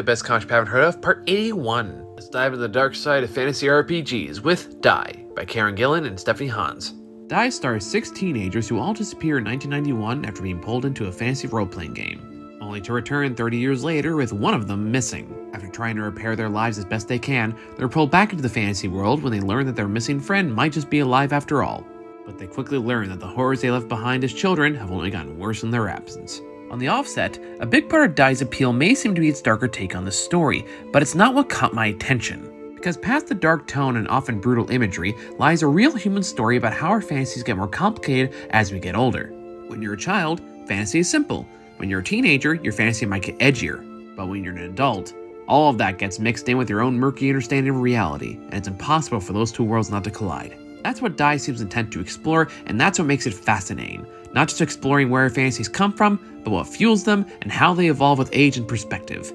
The best concept I haven't heard of, part 81. Let's dive into the dark side of fantasy RPGs with Die by Karen Gillan and Stephanie Hans. Die stars 6 teenagers who all disappear in 1991 after being pulled into a fantasy role-playing game, only to return 30 years later with one of them missing. After trying to repair their lives as best they can, they're pulled back into the fantasy world when they learn that their missing friend might just be alive after all. But they quickly learn that the horrors they left behind as children have only gotten worse in their absence. On the offset, a big part of Die's appeal may seem to be its darker take on the story, but it's not what caught my attention. Because past the dark tone and often brutal imagery lies a real human story about how our fantasies get more complicated as we get older. When you're a child, fantasy is simple. When you're a teenager, your fantasy might get edgier. But when you're an adult, all of that gets mixed in with your own murky understanding of reality, and it's impossible for those two worlds not to collide. That's what Die seems intent to explore, and that's what makes it fascinating. Not just exploring where our fantasies come from, but what fuels them and how they evolve with age and perspective.